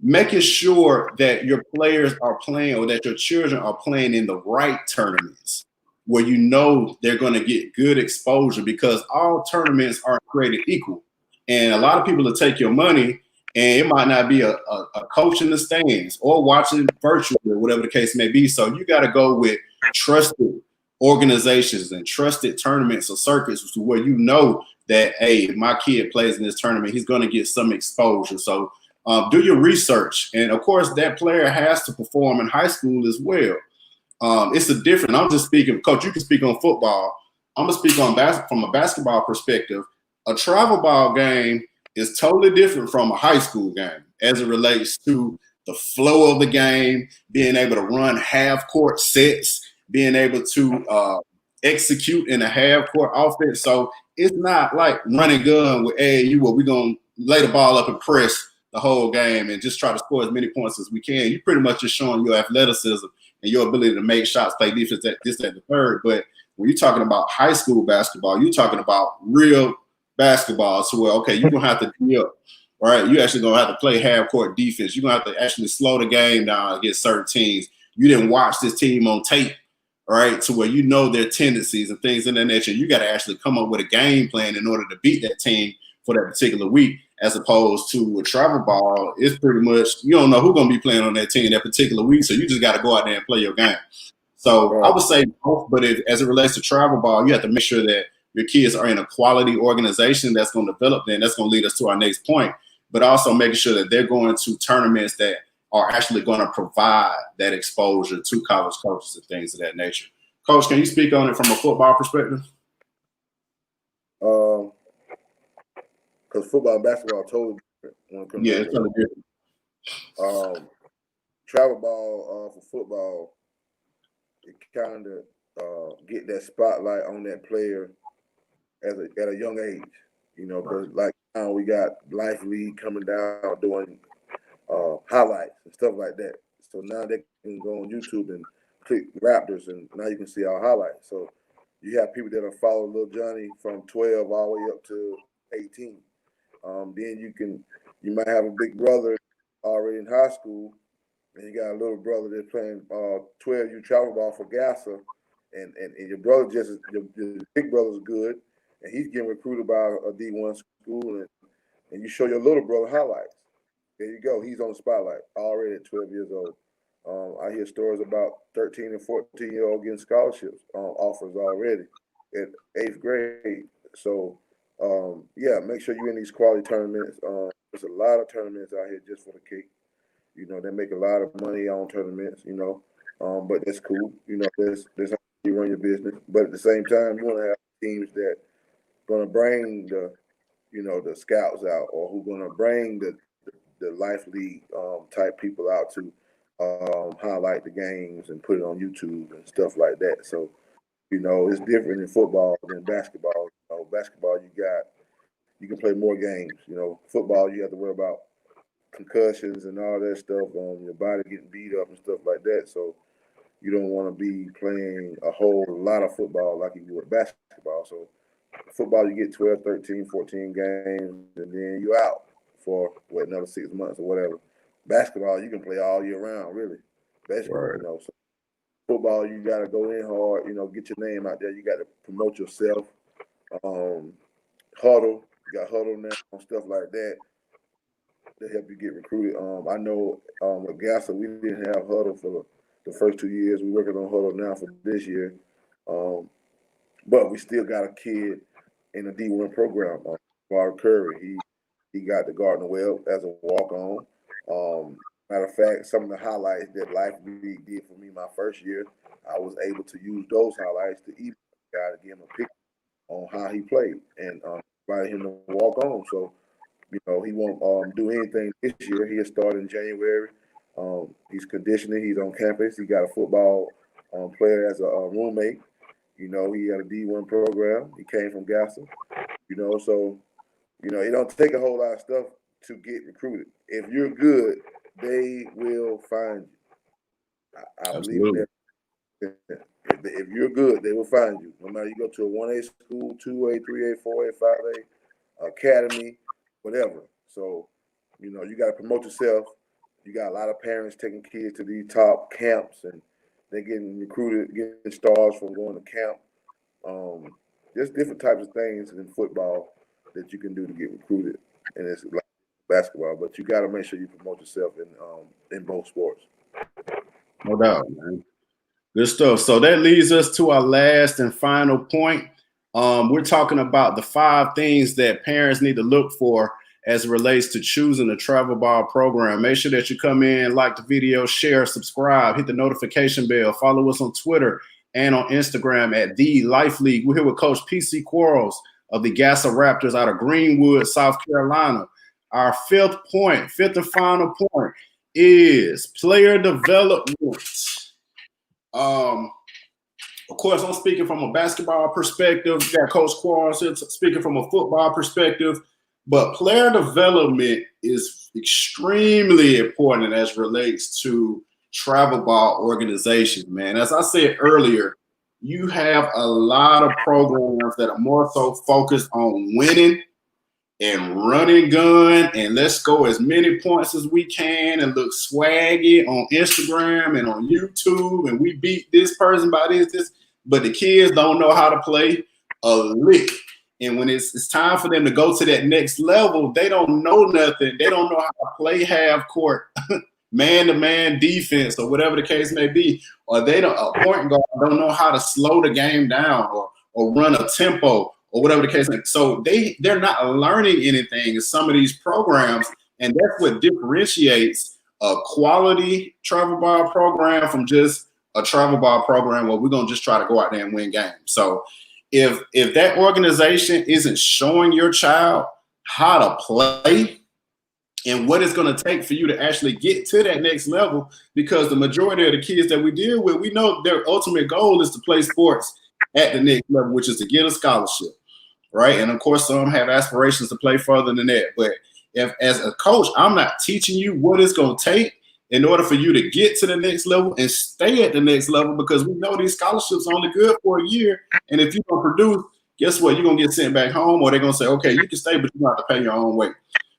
making sure that your players are playing or that your children are playing in the right tournaments where you know they're going to get good exposure, because all tournaments aren't created equal. And a lot of people will take your money, and it might not be a coach in the stands or watching virtually or whatever the case may be. So you got to go with trusted organizations and trusted tournaments or circuits to where you know that, hey, if my kid plays in this tournament, he's going to get some exposure. So do your research. And of course, that player has to perform in high school as well. It's a different. I'm just speaking, Coach. You can speak on football. I'm gonna speak on from a basketball perspective. A travel ball game is totally different from a high school game as it relates to the flow of the game, being able to run half court sets, being able to execute in a half court offense. So it's not like running gun with AAU where we're gonna lay the ball up and press the whole game and just try to score as many points as we can. You're pretty much just showing your athleticism and your ability to make shots, play defense, at this, that, and the third. But when you're talking about high school basketball, you're talking about real basketball. So, well, okay, you're going to have to be up, right? You're actually going to have to play half-court defense. You're going to have to actually slow the game down against certain teams. You didn't watch this team on tape, right, to where you know their tendencies and things in that nature. You got to actually come up with a game plan in order to beat that team for that particular week, as opposed to a travel ball. It's pretty much, you don't know who's going to be playing on that team that particular week, so you just got to go out there and play your game. So I would say both, but as it relates to travel ball, you have to make sure that your kids are in a quality organization that's going to develop them. That's going to lead us to our next point, but also making sure that they're going to tournaments that are actually going to provide that exposure to college coaches and things of that nature. Coach, can you speak on it from a football perspective? Because football and basketball are totally different when it comes to it's totally different. Travel ball for football, it kind of get that spotlight on that player at a young age, you know, because like now we got Life League coming down doing highlights and stuff like that. So now they can go on YouTube and click Raptors, and now you can see our highlights. So you have people that are following Little Johnny from 12 all the way up to 18. Then you might have a big brother already in high school, and you got a little brother that's playing 12U travel ball for GASA, and your brother your big brother's good, and he's getting recruited by a D1 school, and you show your little brother highlights. There you go. He's on the spotlight already at 12 years old. I hear stories about 13 and 14-year-old getting scholarships offers already at 8th grade. So make sure you're in these quality tournaments. There's a lot of tournaments out here just for the kick. You know, they make a lot of money on tournaments, you know, but that's cool. You know, that's how you run your business. But at the same time, you want to have teams that going to bring the scouts out, or who going to bring the Life League type people out to highlight the games and put it on YouTube and stuff like that. So, you know, it's different in football than basketball. You know, basketball, you can play more games. You know, football, you have to worry about concussions and all that stuff, your body getting beat up and stuff like that. So you don't want to be playing a whole lot of football like you would basketball. So football, you get 12, 13, 14 games, and then you're out for another 6 months or whatever. Basketball, you can play all year round, really. Basically, right. You know. So football, you got to go in hard, you know, get your name out there. You got to promote yourself. Huddle, you got Huddle now, stuff like that. To help you get recruited. I know with GASA, we didn't have Huddle for the first 2 years. We're working on Huddle now for this year. But we still got a kid in the D1 program, Mark Curry. He got the Gardner Webb as a walk-on. Matter of fact, some of the highlights that Life League did for me my first year, I was able to use those highlights to email the guy to give him a pick on how he played and invite him to walk on. So, you know, he won't do anything this year. He'll start in January. He's conditioning. He's on campus. He got a football player as a roommate. You know, he had a D1 program. He came from GASA. You know, so, you know, it don't take a whole lot of stuff to get recruited. If you're good, they will find you. I believe in that. If you're good, they will find you. No matter you go to a 1A school, 2A, 3A, 4A, 5A, academy, whatever. So, you know, you got to promote yourself. You got a lot of parents taking kids to these top camps, and they're getting recruited, getting stars from going to camp. There's different types of things in football that you can do to get recruited, and it's like basketball. But you got to make sure you promote yourself in both sports. No doubt, man. Good stuff. So that leads us to our last and final point. We're talking about the 5 things that parents need to look for as it relates to choosing a travel ball program. Make sure that you come in, like the video, share, subscribe, hit the notification bell, follow us on Twitter and on Instagram at The Life League. We're here with Coach PC Quarles of the GASA Raptors out of Greenwood, South Carolina. Our fifth and final point is player development. Of course, I'm speaking from a basketball perspective. We got Coach Quarles here speaking from a football perspective. But player development is extremely important as relates to travel ball organizations, man. As I said earlier, you have a lot of programs that are more so focused on winning and running gun and let's score as many points as we can and look swaggy on Instagram and on YouTube, and we beat this person by this. But the kids don't know how to play a lick. And when it's time for them to go to that next level, they don't know nothing. They don't know how to play half court, man-to-man defense, or whatever the case may be. Or a point guard don't know how to slow the game down or run a tempo or whatever the case may be. So they're not learning anything in some of these programs, and that's what differentiates a quality travel ball program from just a travel ball program where we're going to just try to go out there and win games. So if that organization isn't showing your child how to play and what it's going to take for you to actually get to that next level, because the majority of the kids that we deal with, we know their ultimate goal is to play sports at the next level, which is to get a scholarship, right? And of course, some have aspirations to play further than that. But if as a coach, I'm not teaching you what it's going to take in order for you to get to the next level and stay at the next level, because we know these scholarships are only good for a year. And if you don't produce, guess what? You're going to get sent back home, or they're going to say, okay, you can stay, but you have to pay your own way.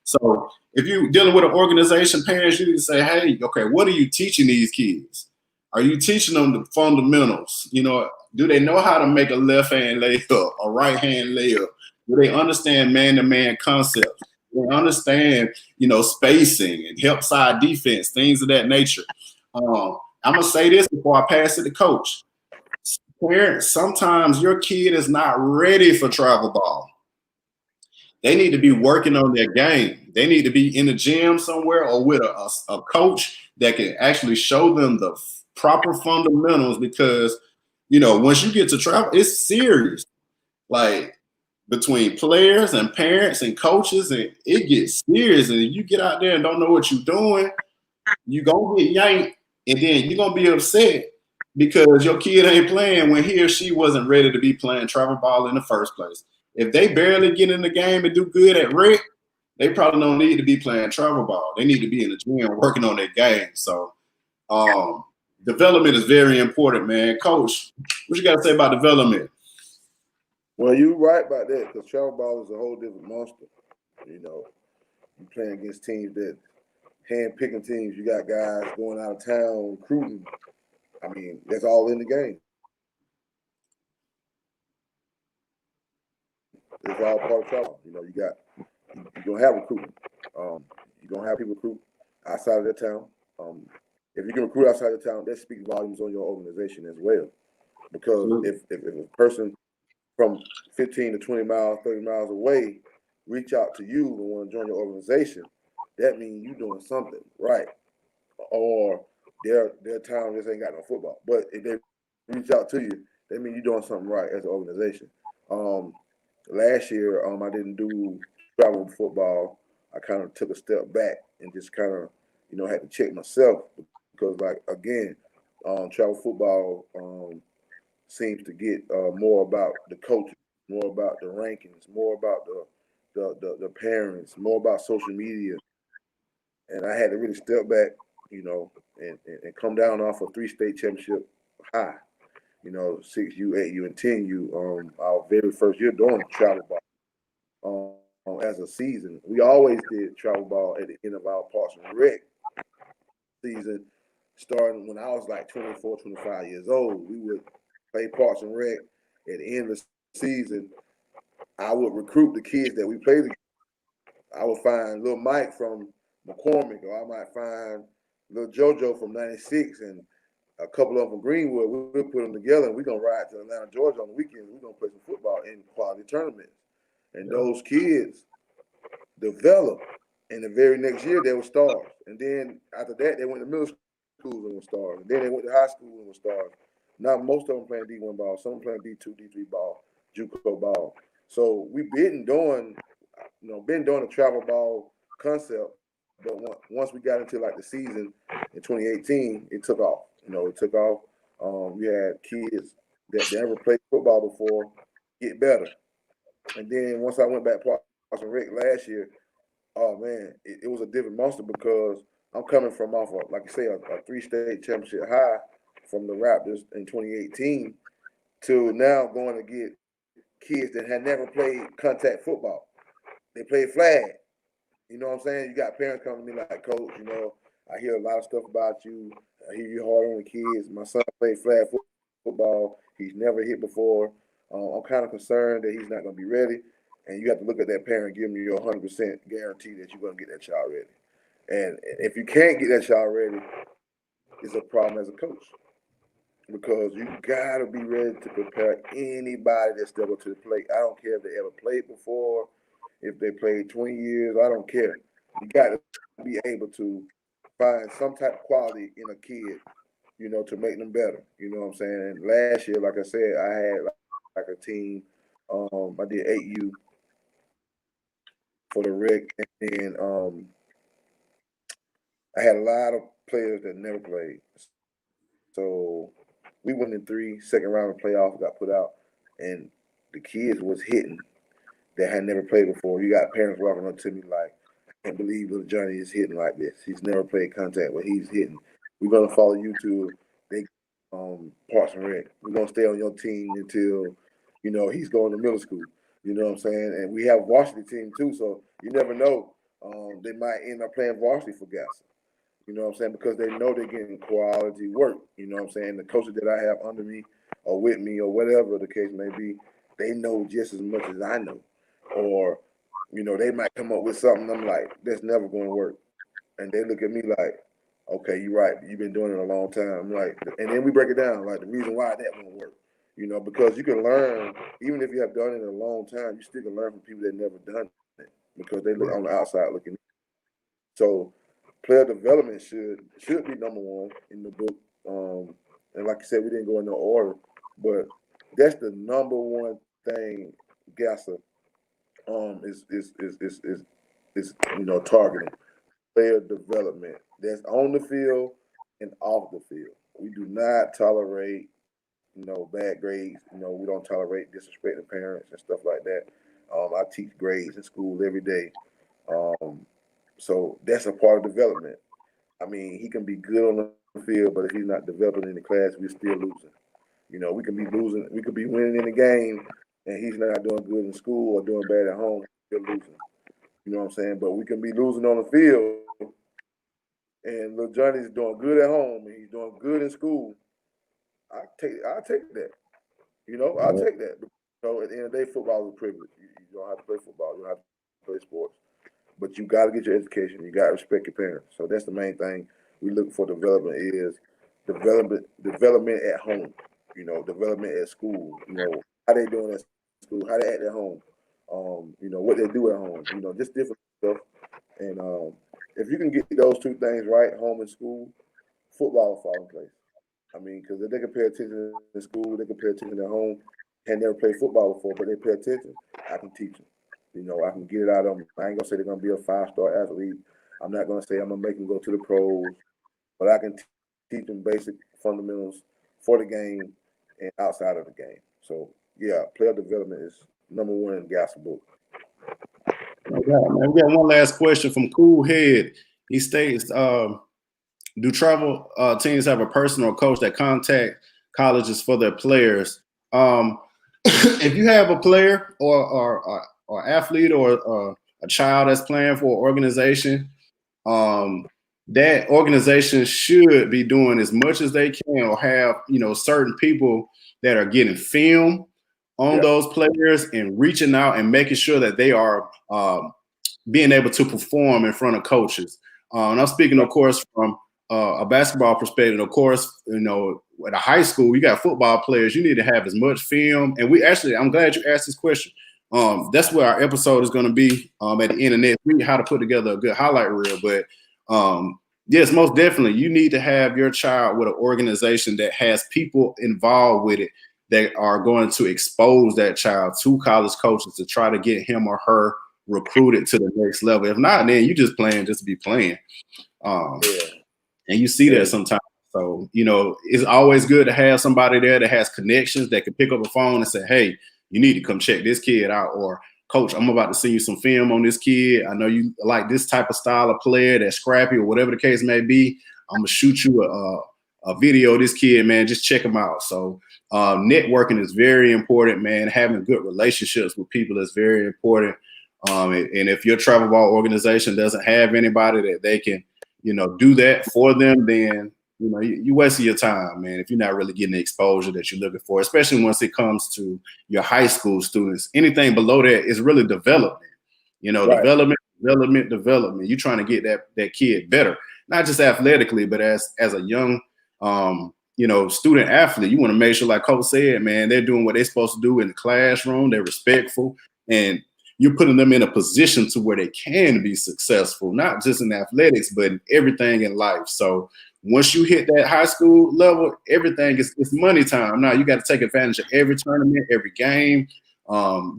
So if you're dealing with an organization, parents, you need to say, hey, okay, what are you teaching these kids? Are you teaching them the fundamentals? You know, do they know how to make a left-hand layup, a right-hand layup? Do they understand man-to-man concepts? Do they understand, spacing and help side defense, things of that nature? I'm going to say this before I pass it to Coach. Parents, sometimes your kid is not ready for travel ball. They need to be working on their game. They need to be in the gym somewhere or with a coach that can actually show them the proper fundamentals, because, once you get to travel, it's serious. Like, between players and parents and coaches, and it gets serious. And if you get out there and don't know what you're doing, you're going to get yanked, and then you're going to be upset because your kid ain't playing when he or she wasn't ready to be playing travel ball in the first place. If they barely get in the game and do good at rec, they probably don't need to be playing travel ball. They need to be in the gym working on their game. So development is very important, man. Coach, what you got to say about development? Well, you're right about that, because travel ball is a whole different monster. You're playing against teams that hand-picking teams. You got guys going out of town recruiting. I mean, that's all in the game. It's all part of travel. You're gonna have recruiting. You're gonna have people recruit outside of their town. If you can recruit outside of town, that speaks volumes on your organization as well. Because if a person from 15 to 20 miles, 30 miles away reach out to you and want to join your organization, that means you're doing something right. Or their town just ain't got no football. But if they reach out to you, that means you're doing something right as an organization. Last year, I didn't do travel football. I kind of took a step back and just kind of, had to check myself, because, like, again, travel football seems to get more about the coaches, more about the rankings, more about the parents, more about social media. And I had to really step back, and come down off a 3-state championship high. 6U, 8U, and 10U. Our very first year doing travel ball as a season. We always did travel ball at the end of our Parks and Rec season, starting when I was like 24, 25 years old. We would play Parks and Rec at the end of the season. I would recruit the kids that we played against. I would find little Mike from McCormick, or I might find little JoJo from 96 and a couple of them from Greenwood. We'll put them together and we're going to ride to Atlanta, Georgia on the weekends. We're going to play some football in quality tournaments. And those kids developed. And the very next year, they were stars. And then after that, they went to middle schools and were stars. And then they went to high school and were stars. Now, most of them playing D1 ball. Some playing D2, D3 ball, JUCO ball. So we've been doing the travel ball concept. But once we got into like the season in 2018, it took off. It took off. We had kids that never played football before get better. And then once I went back to Parks and Rec last year, oh man, it was a different monster because I'm coming from off of, like I say, a 3-state championship high from the Raptors in 2018 to now going to get kids that had never played contact football. They played flag. You know what I'm saying? You got parents coming to me like, Coach, I hear a lot of stuff about you. I hear you hard on the kids. My son played flag football. He's never hit before. I'm kind of concerned that he's not going to be ready. And you have to look at that parent and give me your 100% guarantee that you're going to get that child ready. And if you can't get that child ready, it's a problem as a coach. Because you got to be ready to prepare anybody that steps up to the plate. I don't care if they ever played before, if they played 20 years, I don't care. You got to be able to find some type of quality in a kid, to make them better. You know what I'm saying? And last year, like I said, I had like a team. I did 8U for the Rec, and then I had a lot of players that never played. So we went in 3 second round of playoffs, got put out, and the kids was hitting that had never played before. You got parents walking up to me like, I can't believe little Johnny is hitting like this. He's never played contact, but he's hitting. We're gonna follow you to Parks and Rec. We're gonna stay on your team until he's going to middle school. You know what I'm saying? And we have a varsity team too, so you never know. They might end up playing varsity for GASA. You know what I'm saying? Because they know they're getting quality work. You know what I'm saying? The coaches that I have under me or with me or whatever the case may be, they know just as much as I know. Or, they might come up with something. I'm like, that's never going to work. And they look at me like, okay, you're right. You've been doing it a long time. I'm like, and then we break it down, like the reason why that won't work. Because you can learn, even if you have done it in a long time, you still can learn from people that never done it because they look on the outside looking. So player development should be number one in the book. And like I said, we didn't go in no order, but that's the number one thing GASA is targeting. Player development. That's on the field and off the field. We do not tolerate bad grades. We don't tolerate disrespecting parents and stuff like that. I teach grades in school every day. So that's a part of development. I mean, he can be good on the field, but if he's not developing in the class, we're still losing. We can be losing. We could be winning in the game, and he's not doing good in school or doing bad at home. Still losing. You know what I'm saying? But we can be losing on the field, and little Johnny's doing good at home, and he's doing good in school. I'll take that. I'll take that. At the end of the day, football is a privilege. You don't have to play football. You don't have to play sports. But you got to get your education. You got to respect your parents. So that's the main thing we look for development is development at home. Development at school. How they doing at school, how they act at home. What they do at home. Just different stuff. And if you can get those two things right, home and school, football will fall in place. I mean, because if they can pay attention in school, they can pay attention at home. Had never played football before, but they pay attention. I can teach them. I can get it out of them. I ain't gonna say they're gonna be a 5-star athlete. I'm not gonna say I'm gonna make them go to the pros, but I can teach them basic fundamentals for the game and outside of the game. So yeah, player development is number one in GASA book. We got one last question from Cool Head. He states, do travel teams have a personal coach that contact colleges for their players. If you have a player or athlete or a child that's playing for an organization, that organization should be doing as much as they can, or have certain people that are getting film on those players and reaching out and making sure that they are being able to perform in front of coaches. And I'm speaking, of course, from a basketball perspective. Of course, at a high school, you got football players. You need to have as much film. And I'm glad you asked this question. That's where our episode is going to be at the end of next week, how to put together a good highlight reel. But yes, most definitely, you need to have your child with an organization that has people involved with it that are going to expose that child to college coaches to try to get him or her recruited to the next level. If not, then you just playing just to be playing. And you see that sometimes. So, it's always good to have somebody there that has connections that can pick up a phone and say, hey, you need to come check this kid out. Or, coach, I'm about to send you some film on this kid. I know you like this type of style of player, that's scrappy or whatever the case may be. I'm going to shoot you a video of this kid, man. Just check him out. So networking is very important, man. Having good relationships with people is very important. And if your travel ball organization doesn't have anybody that they can, do that for them, then, you wasting your time, man, if you're not really getting the exposure that you're looking for, especially once it comes to your high school students. Anything below that is really development, development. You're trying to get that kid better, not just athletically, but as a young, student athlete. You want to make sure, like Coach said, man, they're doing what they're supposed to do in the classroom. They're respectful, and you're putting them in a position to where they can be successful, not just in athletics, but in everything in life. So once you hit that high school level, everything it's money time. Now you got to take advantage of every tournament, every game,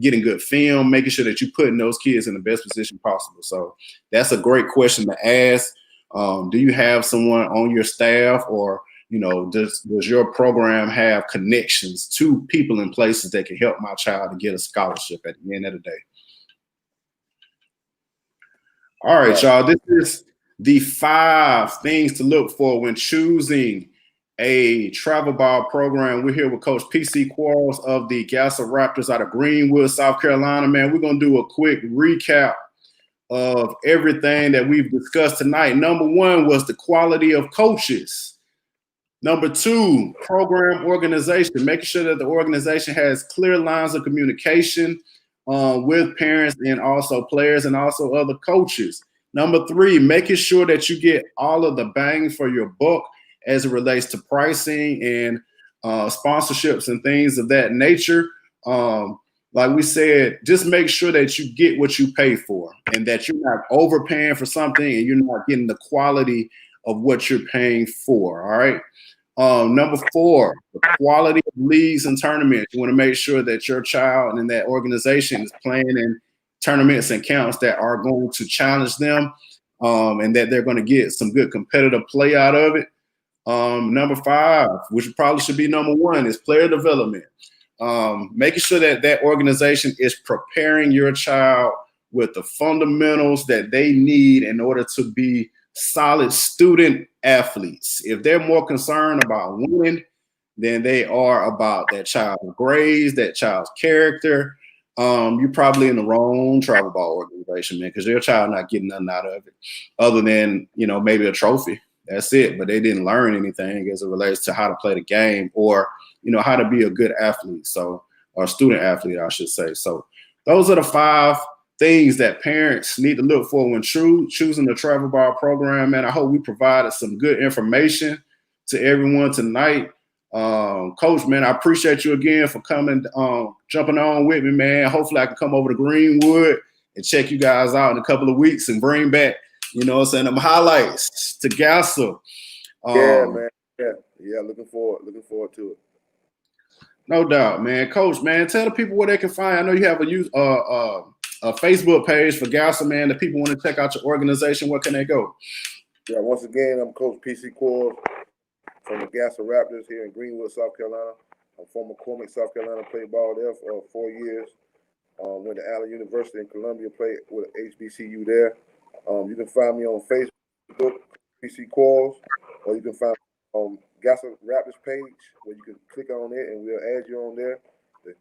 getting good film, making sure that you're putting those kids in the best position possible. So that's a great question to ask. Do you have someone on your staff, or does your program have connections to people in places that can help my child to get a scholarship at the end of the day? All right, y'all. This is the 5 things to look for when choosing a travel ball program. We're here with Coach PC Quarles of the GASA Raptors out of Greenwood, South Carolina. Man, we're going to do a quick recap of everything that we've discussed tonight. Number 1 was the quality of coaches. Number 2, program organization, making sure that the organization has clear lines of communication with parents and also players and also other coaches. Number 3, making sure that you get all of the bang for your buck as it relates to pricing and sponsorships and things of that nature. Like we said, just make sure that you get what you pay for and that you're not overpaying for something and you're not getting the quality of what you're paying for. All right. Number 4, the quality of leagues and tournaments. You want to make sure that your child and that organization is playing in tournaments and counts that are going to challenge them, and that they're going to get some good competitive play out of it. Number 5, which probably should be number 1, is player development. Making sure that that organization is preparing your child with the fundamentals that they need in order to be solid student athletes. If they're more concerned about winning than they are about that child's grades, that child's character, you're probably in the wrong travel ball organization, man, because your child not getting nothing out of it other than, maybe a trophy. That's it. But they didn't learn anything as it relates to how to play the game or, how to be a good athlete. So, or student athlete, I should say. So those are the 5 things that parents need to look for when choosing the travel ball program. Man, I hope we provided some good information to everyone tonight. Coach, man, I appreciate you again for coming, jumping on with me, man. Hopefully I can come over to Greenwood and check you guys out in a couple of weeks and bring back, them highlights to GASA. Yeah, man. Yeah. Looking forward to it. No doubt, man. Coach, man, tell the people where they can find. I know you have a Facebook page for GASA, man. The people want to check out your organization. Where can they go? Yeah, once again, I'm Coach PC Quarles from the GASA Raptors here in Greenwood, South Carolina. I'm from McCormick, South Carolina. Played ball there for 4 years. Went to Allen University in Columbia. Played with HBCU there. You can find me on Facebook, PC Quarles, or you can find me on GASA Raptors page where you can click on it and we'll add you on there to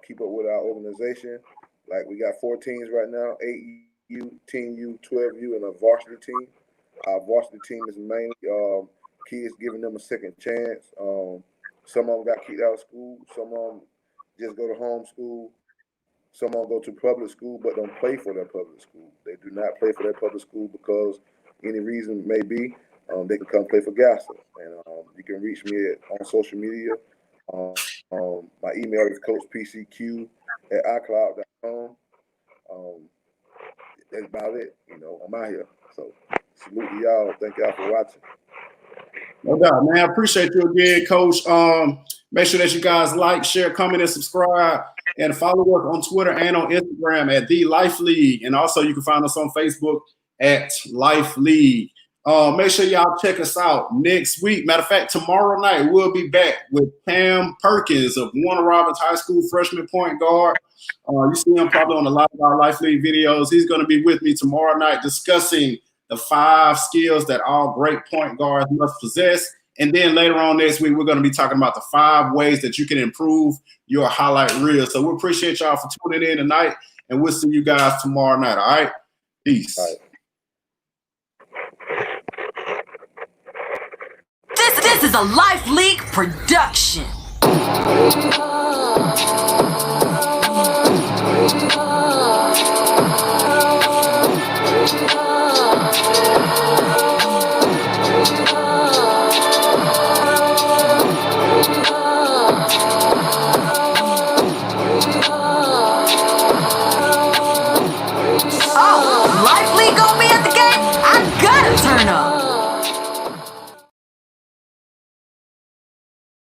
keep up with our organization. Like we got 4 teams right now: 8U, 10U, 12U, and a varsity team. Our varsity team is mainly kids giving them a second chance. Some of them got kicked out of school. Some of them just go to home school. Some of them go to public school but don't play for their public school. They do not play for their public school because any reason may be. They can come play for GASA. And you can reach me on social media. My email is coachpcq@icloud.com. That's about it. I'm out here. So salute to y'all. Thank y'all for watching. No doubt, man. I appreciate you again, Coach. Make sure that you guys like, share, comment, and subscribe. And follow us on Twitter and on Instagram at The Life League. And also you can find us on Facebook at Life League. Make sure y'all check us out next week. Matter of fact, tomorrow night we'll be back with Cam Perkins of Warner Robins High School, freshman point guard. You see him probably on a lot of our Life League videos. He's going to be with me tomorrow night discussing the 5 skills that all great point guards must possess. And then later on next week, we're going to be talking about the 5 ways that you can improve your highlight reel. So we appreciate y'all for tuning in tonight, and we'll see you guys tomorrow night. All right? Peace. All right. This is a Life League production.